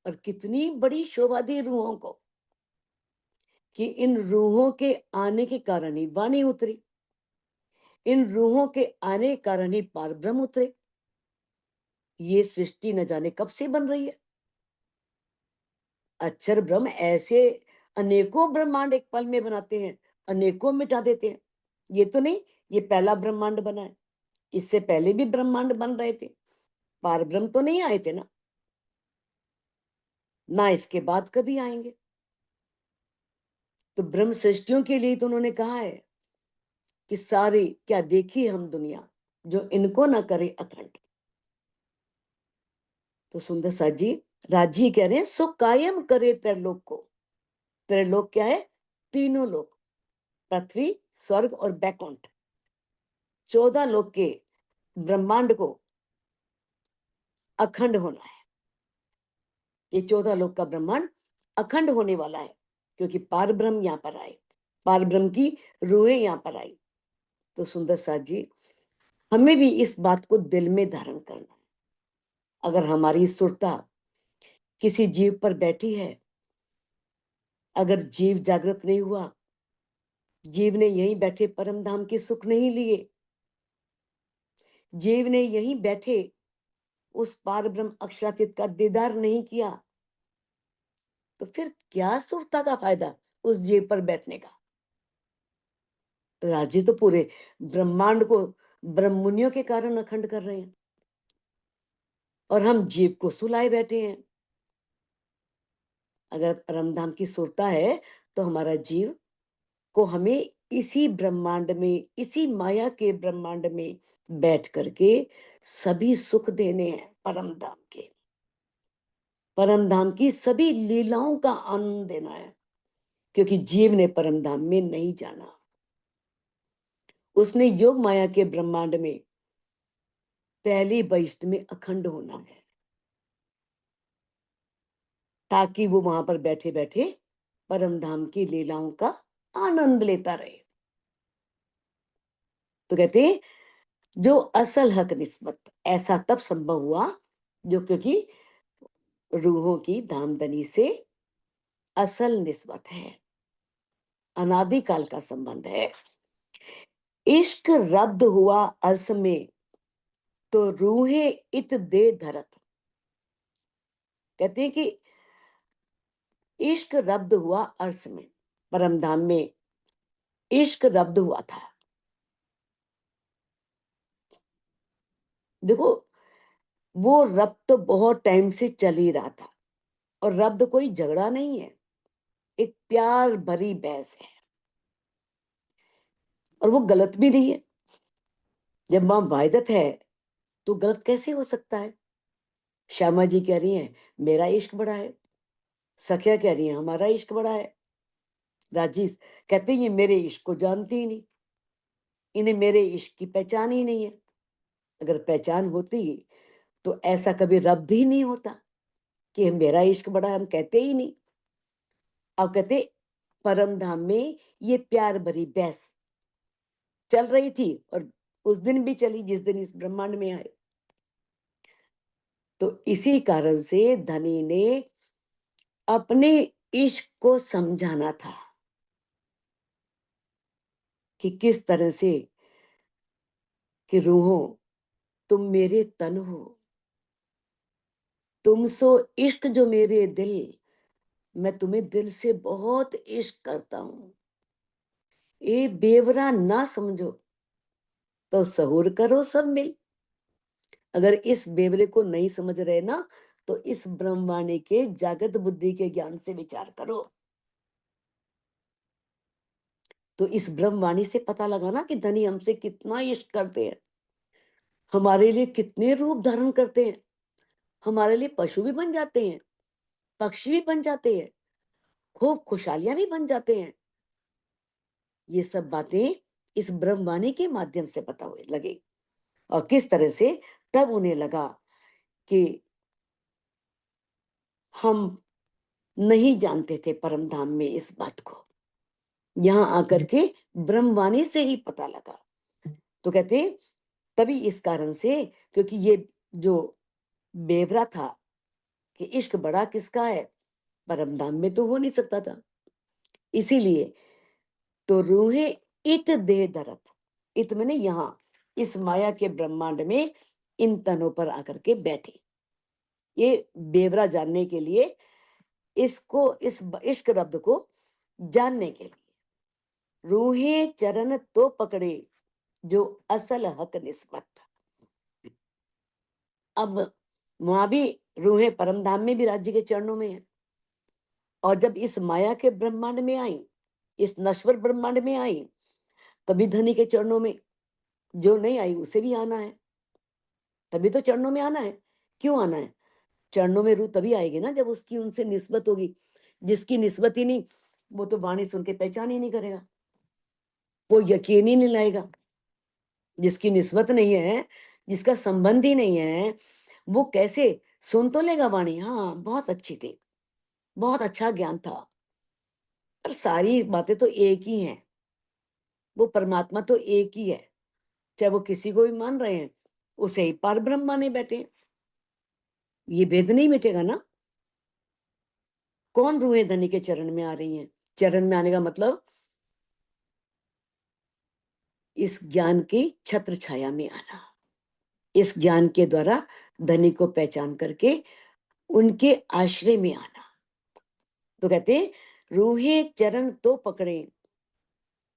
और कितनी बड़ी शोभा दी रूहों को कि इन रूहों के आने के कारण ही वाणी उतरी, इन रूहों के आने के कारण ही पार ब्रह्म उतरे। ये सृष्टि न जाने कब से बन रही है। अक्षर ब्रह्म ऐसे अनेकों ब्रह्मांड एक पल में बनाते हैं, अनेकों मिटा देते हैं। ये तो नहीं ये पहला ब्रह्मांड बना है, इससे पहले भी ब्रह्मांड बन रहे थे, पार ब्रह्म तो नहीं आए थे ना, ना इसके बाद कभी आएंगे। तो ब्रह्म सृष्टियों के लिए तो उन्होंने कहा है कि सारी क्या देखी हम दुनिया, जो इनको ना करे अखंड। तो सुंदर सा जी राजी कह रहे हैं सो कायम करे त्रिलोक को। त्रिलोक क्या है? तीनों लोक, पृथ्वी, स्वर्ग और बैकुंठ, 14 लोक के ब्रह्मांड को अखंड होना है। ये 14 लोक का ब्रह्मांड अखंड होने वाला है, क्योंकि पार ब्रह्म यहाँ पर आए, पार ब्रह्म की रूहें यहाँ पर आई। तो सुंदर साथ जी हमें भी इस बात को दिल में धारण करना है। अगर हमारी सुरता किसी जीव पर बैठी है, अगर जीव जागृत नहीं हुआ, जीव ने यहीं बैठे परम धाम के सुख नहीं लिए, जीव ने यहीं बैठे उस पार ब्रह्म अक्षरातीत का दीदार नहीं किया, तो फिर क्या सुरता का फायदा उस जीव पर बैठने का? राज्य तो पूरे ब्रह्मांड को ब्रह्ममुनियों के कारण अखंड कर रहे हैं और हम जीव को सुलाए बैठे हैं। अगर परमधाम की सुरता है तो हमारा जीव को हमें इसी ब्रह्मांड में, इसी माया के ब्रह्मांड में बैठ करके सभी सुख देने हैं, परम धाम के, परम धाम की सभी लीलाओं का आनंद देना है। क्योंकि जीव ने परम धाम में नहीं जाना, उसने योग माया के ब्रह्मांड में पहली बहिश्त में अखंड होना है, ताकि वो वहां पर बैठे बैठे परम धाम की लीलाओं का आनंद लेता रहे। तो कहते हैं जो असल हक निस्बत ऐसा तब संभव हुआ जो क्योंकि रूहों की धामधनी से असल निस्बत है, अनादिकाल का संबंध है। इश्क रब्द हुआ अर्स में तो रूहे इत दे धरत। कहते हैं कि इश्क रब्द हुआ अर्स में, परम धाम में इश्क रब्द हुआ था। देखो वो रब्द तो बहुत टाइम से चल ही रहा था, और रब्द कोई झगड़ा नहीं है, एक प्यार भरी बहस है, और वो गलत भी नहीं है। जब मां वाहिदत है तो गलत कैसे हो सकता है? श्यामा जी कह रही हैं मेरा इश्क बड़ा है, सखिया कह रही हैं हमारा इश्क बड़ा है, राजीव कहते हैं ये मेरे इश्क को जानती ही नहीं, इन्हें मेरे इश्क की पहचान ही नहीं है। अगर पहचान होती तो ऐसा कभी रब्द ही नहीं होता कि मेरा इश्क बड़ा है, हम कहते ही नहीं। अब कहते परम धाम में ये प्यार भरी बहस चल रही थी, और उस दिन भी चली जिस दिन इस ब्रह्मांड में आए। तो इसी कारण से धनी ने अपने इश्क को समझाना था कि किस तरह से कि रूहों, तुम मेरे तन हो, तुम सो इश्क जो मेरे दिल, मैं तुम्हें दिल से बहुत इश्क करता हूं। ये बेवरा ना समझो तो सहूर करो सब मिल। अगर इस बेवरे को नहीं समझ रहे ना, तो इस ब्रह्मवाणी के जागृत बुद्धि के ज्ञान से विचार करो। तो इस ब्रह्मवाणी से पता लगा ना कि धनी हमसे कितना इश्क करते हैं, हमारे लिए कितने रूप धारण करते हैं, हमारे लिए पशु भी बन जाते हैं, पक्षी भी बन जाते हैं, खूब खुशहालियां भी बन जाते हैं। ये सब बातें इस ब्रह्मवाणी के माध्यम से पता हुए लगे। और किस तरह से तब उन्हें लगा कि हम नहीं जानते थे परम धाम में इस बात को, यहां आकर के ब्रह्मवाणी से ही पता लगा। तो कहते तभी इस कारण से, क्योंकि ये जो बेवरा था कि इश्क बड़ा किसका है, परम धाम में तो हो नहीं सकता था, इसीलिए तो रूहे इत देह धरत, इत मैंने यहां इस माया के ब्रह्मांड में इन तनों पर आकर के बैठे, ये बेवरा जानने के लिए, इसको इस इश्क रब्द को जानने के लिए रूहे चरण तो पकड़े जो असल हक निस्बत। अब वहां भी रूहें परम धाम में भी राज्य के चरणों में है, और जब इस माया के ब्रह्मांड में आई, इस नश्वर ब्रह्मांड में आई, तभी धनी के चरणों में, जो नहीं आई उसे भी आना है, तभी तो चरणों में आना है। क्यों आना है? चरणों में रूह तभी आएगी ना जब उसकी उनसे निस्बत होगी। जिसकी निस्बत ही नहीं, वो तो वाणी सुन के पहचान ही नहीं करेगा, वो यकीन ही नहीं लाएगा। जिसकी निस्बत नहीं है, जिसका संबंध ही नहीं है, वो कैसे सुन तो लेगा वाणी, हाँ बहुत अच्छी थी, बहुत अच्छा ज्ञान था, पर सारी बातें तो एक ही हैं, वो परमात्मा तो एक ही है, चाहे वो किसी को भी मान रहे हैं, उसे ही पार ब्रह्म माने बैठे हैं। ये भेद नहीं मिटेगा ना। कौन रूहें धनी के चरण में आ रही हैं? चरण में आने का मतलब इस ज्ञान की छत्र छाया में आना, इस ज्ञान के द्वारा धनी को पहचान करके उनके आश्रय में आना। तो कहते हैं रूहें चरण तो पकड़े।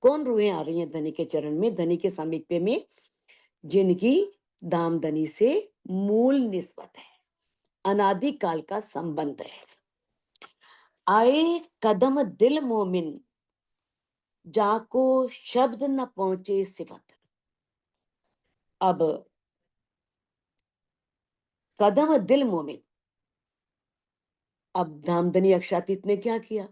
कौन रूहें आ रही हैं धनी के चरण में, धनी के सामीप्य में? जिनकी दामदनी से मूल निस्बत है, अनादि काल का संबंध है। आए कदम दिल मोमिन, जाको शब्द न पहुंचे सिफत। अब कदम दिल मोमिन, अब धामधनी अक्षातीत ने क्या किया?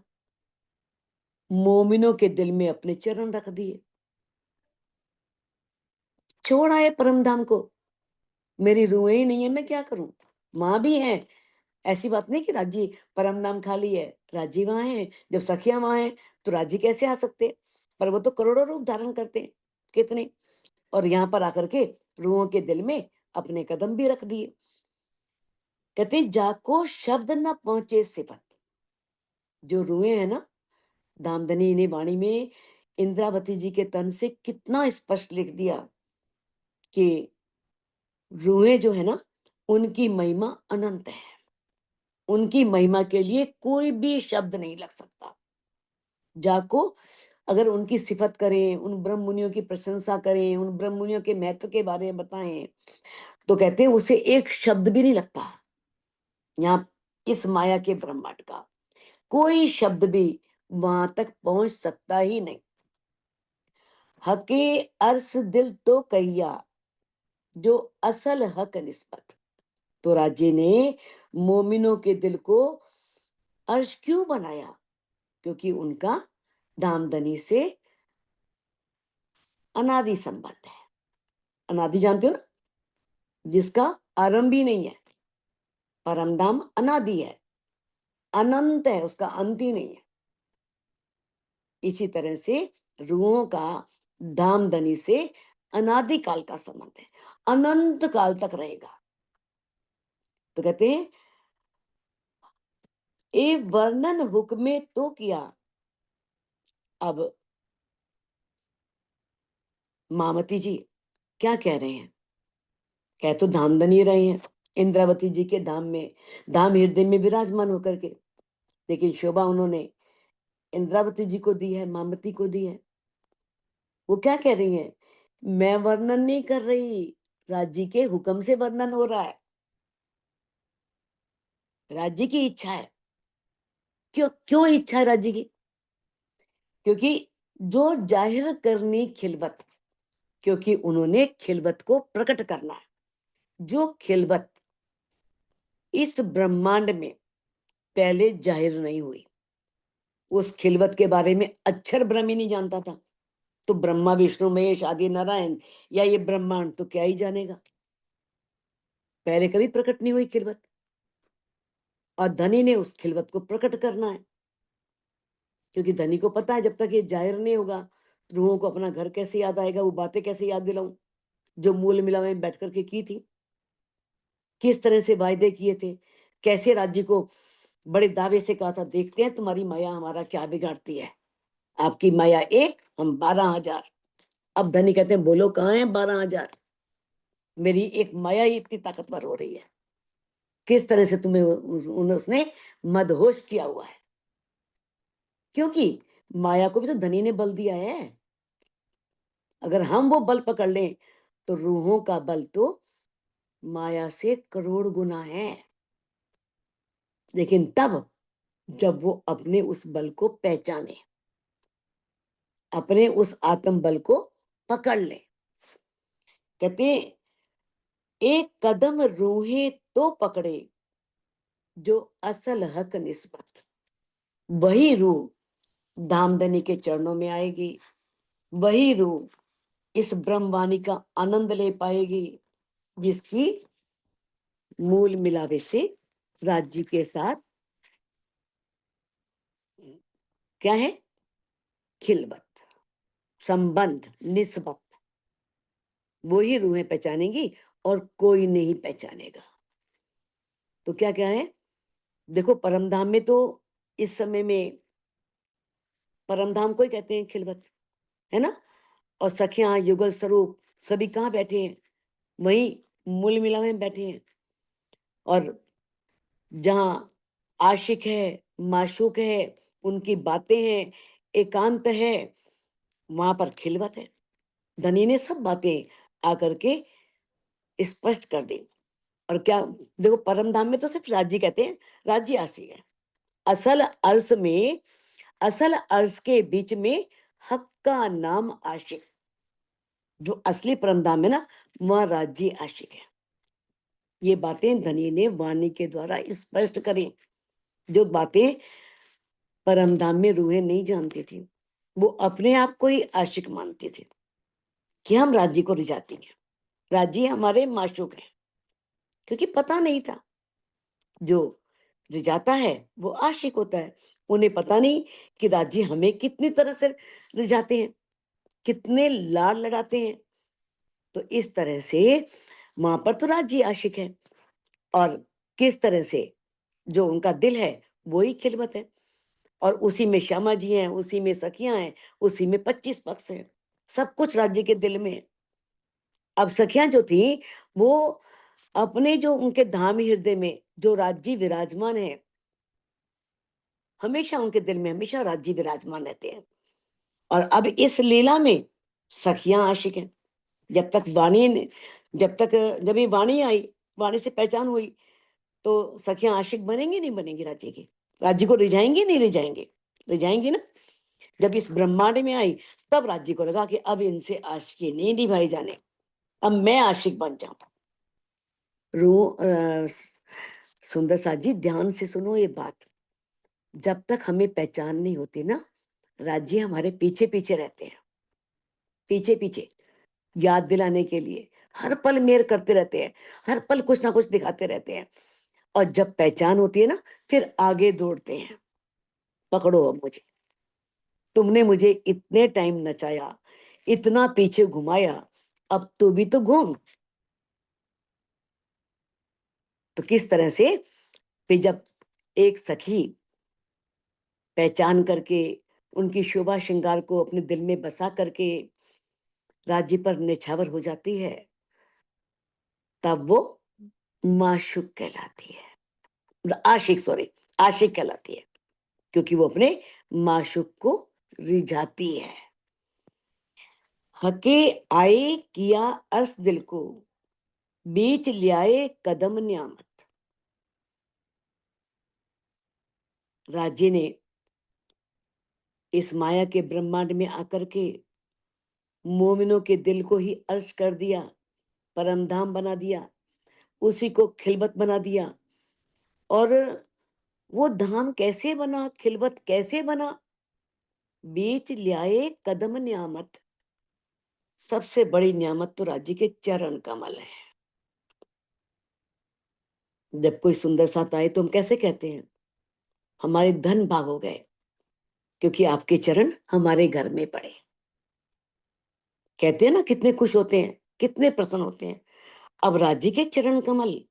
मोमिनों के दिल में अपने चरण रख दिए, छोड़ आए परम धाम को। मेरी रूहें ही नहीं है, मैं क्या करूं? मां भी है, ऐसी बात नहीं कि राज्य परम नाम खाली है, राज्य वहां है। जब सखियां वहां है तो राज्य कैसे आ सकते? पर वो तो करोड़ों रूप धारण करते हैं, कितने, और यहाँ पर आकर के रूहों के दिल में अपने कदम भी रख दिए। कहते हैं, जाको शब्द न पहुंचे सिफत। जो रूहें हैं ना, दामदनी ने वाणी में इंद्रावती जी के तन से कितना स्पष्ट लिख दिया कि रूहें जो है ना, उनकी महिमा अनंत है, उनकी महिमा के लिए कोई भी शब्द नहीं लग सकता। जाको अगर उनकी सिफत करें, उन ब्रह्म मुनियों की प्रशंसा करें, उन ब्रह्म मुनियों के महत्व के बारे में बताएं, तो कहते हैं उसे एक शब्द भी नहीं लगता। यहाँ इस माया के ब्रह्मांड का कोई शब्द भी वहां तक पहुंच सकता ही नहीं। हके अर्स दिल तो कहिया जो असल हक निस्बत। तो राज्य ने मोमिनों के दिल को अर्श क्यों बनाया? क्योंकि उनका दामदनी से अनादि संबंध है। अनादि जानते हो ना, जिसका आरंभ ही नहीं है। परम धाम अनादि है, अनंत है, उसका अंत ही नहीं है। इसी तरह से रूहों का धामधनी से अनादिकाल का संबंध है, अनंत काल तक रहेगा। तो कहते हैं ए वर्णन हुक्मे तो किया। अब मामती जी क्या कह रहे हैं? कह तो धामधनी रहे हैं इंद्रावती जी के धाम में, धाम हृदय में विराजमान होकर के, लेकिन शोभा उन्होंने इंद्रावती जी को दी है, मामती को दी है। वो क्या कह रही हैं? मैं वर्णन नहीं कर रही, राज्य के हुक्म से वर्णन हो रहा है, राज्य की इच्छा है। क्यों क्यों इच्छा है राज्य की? क्योंकि जो जाहिर करनी खिलवत, क्योंकि उन्होंने खिलवत को प्रकट करना है। जो खिलवत इस ब्रह्मांड में पहले जाहिर नहीं हुई, उस खिलवत के बारे में अक्षर ब्रह्म ही नहीं जानता था, तो ब्रह्मा विष्णु महेश आदि नारायण या ये ब्रह्मांड तो क्या ही जानेगा? पहले कभी प्रकट नहीं हुई खिलवत, और धनी ने उस खिलवत को प्रकट करना है, क्योंकि धनी को पता है जब तक ये जाहिर नहीं होगा, रूहों को अपना घर कैसे याद आएगा, वो बातें कैसे याद दिलाऊं जो मूल मिला में बैठ करके की थी, किस तरह से वायदे किए थे, कैसे राज्य को बड़े दावे से कहा था, देखते हैं तुम्हारी माया हमारा क्या बिगाड़ती है, आपकी माया एक, हम 12,000। अब धनी कहते हैं बोलो कहाँ है 12,000, मेरी एक माया ही इतनी ताकतवर हो रही है। किस तरह से तुम्हें उसने मदहोश किया हुआ है, क्योंकि माया को भी तो धनी ने बल दिया है। अगर हम वो बल पकड़ लें तो रूहों का बल तो माया से करोड़ गुना है, लेकिन तब जब वो अपने उस बल को पहचाने, अपने उस आत्म बल को पकड़ ले। कहते एक कदम रूहें तो पकड़े जो असल हक निस्बत, वही रूह धामधनी के चरणों में आएगी, वही रूह इस ब्रह्मवाणी का आनंद ले पाएगी, जिसकी मूल मिलावे से राज्य के साथ क्या है? खिलवत, संबंध, निस्बत, वो ही रूहें पहचानेंगी और कोई नहीं पहचानेगा। तो क्या क्या है? देखो परमधाम में तो इस समय में परमधाम को ही कहते हैं खिलवत, है ना? और सखियां युगल स्वरूप सभी कहाँ बैठे हैं? वही मूल मिला में बैठे हैं। और जहां आशिक है, माशूक है, उनकी बातें हैं, एकांत है, वहां पर खिलवत है। धनी ने सब बातें आकर के स्पष्ट कर दी। और क्या देखो परमधाम में तो सिर्फ राज्य कहते हैं, राज्य आसी है। असल अर्श में, असल अर्श के बीच में हक का नाम आशिक, जो असली परमधाम है ना, वह राज्य आशिक है। ये बातें धनी ने वाणी के द्वारा स्पष्ट करी, जो बातें परमधाम में रूहें नहीं जानती थी। वो अपने आप को ही आशिक मानती थी कि हम राज्य को रिझाती हैं, राज्य हमारे माशूक हैं, क्योंकि पता नहीं था। जो रिझाता है वो आशिक होता है। उन्हें पता नहीं कि राज्य हमें कितनी तरह से रिझाते हैं, कितने लाड लड़ाते हैं। तो इस तरह से वहां पर तो राज्य आशिक है, और किस तरह से जो उनका दिल है वो ही खिलवत है। और उसी में श्यामा जी हैं, उसी में सखियां हैं, उसी में 25 पक्ष हैं, सब कुछ राज्य के दिल में है। अब सखियां जो थी वो अपने जो उनके धाम हृदय में जो राज्य विराजमान है, हमेशा उनके दिल में हमेशा राज्य विराजमान रहते हैं। और अब इस लीला में सखियां आशिक हैं। जब तक वाणी जब तक जब ये वाणी आई, वाणी से पहचान हुई, तो सखियां आशिक बनेंगी नहीं बनेंगी राज्य की? राज्य को रिझाएंगी नहीं रिझाएंगे? रिझाएंगी ना। जब इस ब्रह्मांड में आई तब राज्य को लगा कि अब इनसे आशिकी नहीं निभाई जाने, अब मैं आशिक बन जाऊं। सुंदर साथ जी ध्यान से सुनो ये बात। जब तक हमें पहचान नहीं होती ना, राज्य हमारे पीछे पीछे रहते हैं, पीछे पीछे याद दिलाने के लिए हर पल मेल करते रहते हैं, हर पल कुछ ना कुछ दिखाते रहते हैं। और जब पहचान होती है ना, फिर आगे दौड़ते हैं, पकड़ो अब मुझे। तुमने मुझे इतने टाइम नचाया, इतना पीछे घुमाया, अब तू भी तो घूम। तो किस तरह से फिर जब एक सखी पहचान करके उनकी शोभा श्रृंगार को अपने दिल में बसा करके राज्य पर निछावर हो जाती है, तब वो माशूक कहलाती है। मतलब आशिक, सॉरी, आशिक कहलाती है, क्योंकि वो अपने माशूक को रिझाती है। हके आए किया अर्स दिल को, बीच लियाए कदम न्यामत। राज्य ने इस माया के ब्रह्मांड में आकर के मोमिनों के दिल को ही अर्श कर दिया, परम धाम बना दिया, उसी को खिलवत बना दिया। और वो धाम कैसे बना, खिलवत कैसे बना? बीच लियाए कदम न्यामत। सबसे बड़ी नियामत तो राज्य के चरण कमल है। जब कोई सुंदर साथ आए तो हम कैसे कहते हैं, हमारे धन भाग हो गए, क्योंकि आपके चरण हमारे घर में पड़े। कहते हैं ना, कितने खुश होते हैं, कितने प्रसन्न होते हैं। अब राज्य के चरण कमल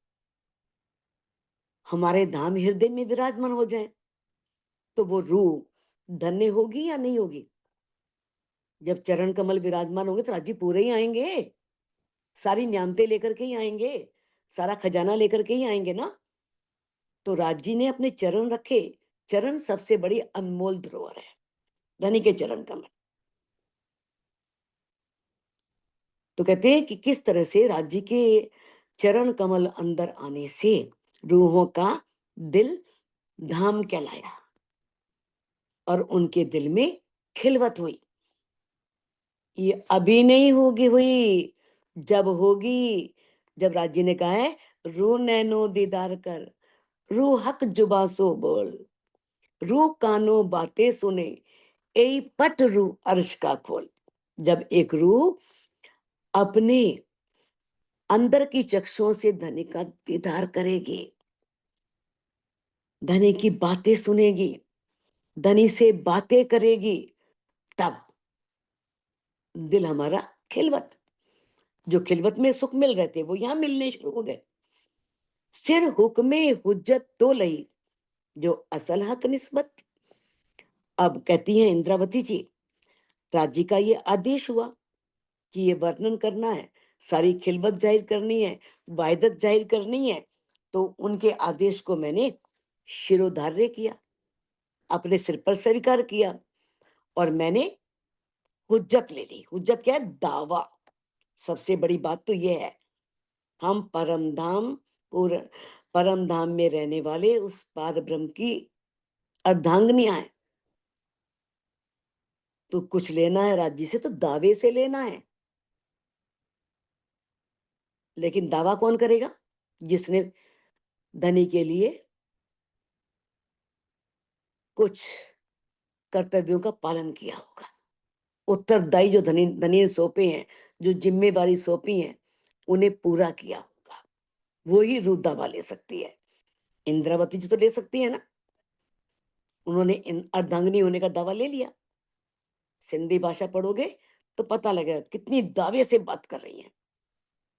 हमारे धाम हृदय में विराजमान हो जाए, तो वो रूह धन्य होगी या नहीं होगी? जब चरण कमल विराजमान होंगे तो राज्य पूरे ही आएंगे, सारी न्यामतें लेकर के ही आएंगे, सारा खजाना लेकर के ही आएंगे ना। तो राज्य ने अपने चरण रखे। चरण सबसे बड़ी अनमोल धरोहर है, धनी के चरण कमल। तो कहते हैं कि किस तरह से राज्य के चरण कमल अंदर आने से रूहों का दिल धाम कहलाया और उनके दिल में खिलवत हुई। ये अभी नहीं होगी हुई, जब होगी, जब राज्य ने कहा है रू नैनो दीदार कर, रू हक जुबा सो बोल, रू कानो बातें सुने, ए पट रू अर्श का खोल। जब एक रूह अपने अंदर की चक्षुओं से धनी का दीदार करेगी, धनी की बातें सुनेगी, धनी से बातें करेगी, तब दिल हमारा खिलवत, जो खिलवत में सुख मिल रहे थे वो यहां मिलने शुरू हो गए। सिर हुक्मे हुज्जत तो लई, जो असल हक निस्बत। अब कहती हैं इंद्रावती जी, राज्य का ये आदेश हुआ कि ये वर्णन करना है, सारी खिलवत जाहिर करनी है, वायदत जाहिर करनी है। तो उनके आदेश को मैंने शिरोधार्य किया, अपने सिर पर स्वीकार किया, और मैंने हुज्जत ले ली। हुज्जत क्या है? दावा। सबसे बड़ी बात तो ये है, हम परम धाम और परम धाम में रहने वाले उस पार ब्रह्म की अर्धांगनियां हैं। तो कुछ लेना है राज्य से तो दावे से लेना है। लेकिन दावा कौन करेगा? जिसने धनी के लिए कुछ कर्तव्यों का पालन किया होगा। उत्तरदायी जो धनी धनी ने सौंपे हैं, जो जिम्मेवारी सौंपी है, उन्हें पूरा किया होगा, वो ही रूह दावा ले सकती है। इंद्रावती जी तो ले सकती है ना, उन्होंने अर्धांगिनी होने का दावा ले लिया। सिंधी भाषा पढ़ोगे तो पता लगेगा कितनी दावे से बात कर रही हैं,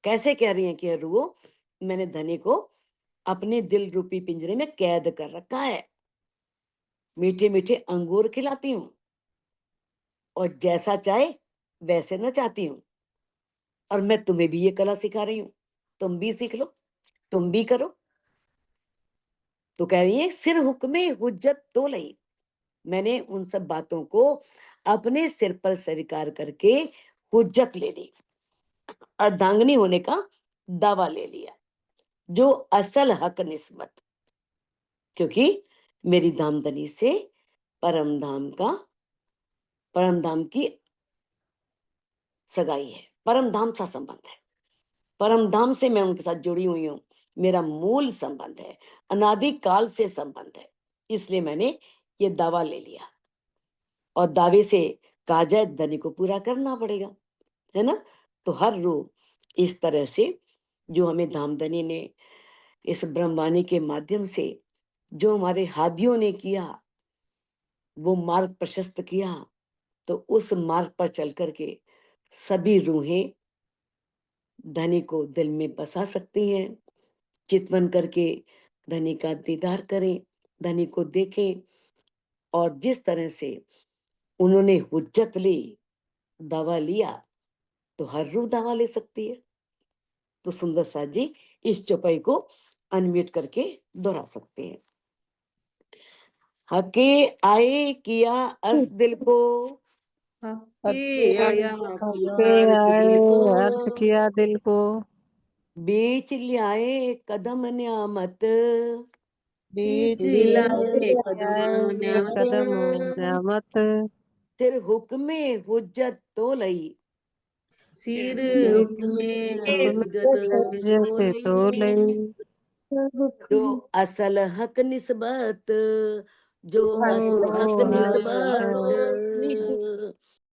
कैसे कह रही हैं कि रूह, मैंने धनी को अपने दिल रूपी पिंजरे में कैद कर रखा है, मीठे मीठे अंगूर खिलाती हूँ, और जैसा चाहे वैसे नचाती हूँ, और मैं तुम्हें भी ये कला सिखा रही हूँ, तुम भी सीख लो, तुम भी करो। तो कह रही है सिर हुक्मे हुज्जत तो लई, मैंने उन सब बातों को अपने सिर पर स्वीकार करके हुज्जत ले ली, अर्धांगिनी होने का दावा ले लिया, जो असल हक निस्बत, क्योंकि मेरी धामधनी से परम धाम का, परम धाम की सगाई है, परम धाम सा संबंध है, परम धाम से मैं उनके साथ जुड़ी हुई हूँ, मेरा मूल संबंध है, अनादि काल से संबंध है। इसलिए मैंने ये दावा ले लिया, और दावे से कहा जाए धनी को पूरा करना पड़ेगा, है ना। तो हर रूह इस तरह से, जो हमें धामधनी ने इस ब्रह्मवाणी के माध्यम से, जो हमारे हादियों ने किया, वो मार्ग प्रशस्त किया, तो उस मार्ग पर चल कर के सभी रूहें धनी को दिल में बसा सकती हैं, चितवन करके धनी का दीदार करें, धनी को देखें और जिस तरह से उन्होंने हुज्जत ली, दावा लिया, तो हर रूह दावा ले सकती है। तो सुंदर साथ जी इस चौपाई को अनम्यूट करके दोहरा सकते हैं। हके आए किया अर्ज दिल को, हके आया हके किया अर्ज दिल को, आए अर्ज किया दिल को, बेच लियाए कदम न्यामत, बीच लाए कदम आए न्यामत, कदम न्यामत, सिर हुक्मे हुज्जत तो लई, सिर में हुक्म हुज्जत हुज्जत तो तोलई, लई, जो असल हक निस्बत, जो जो असल हक ओ असल हक हक निस्बत,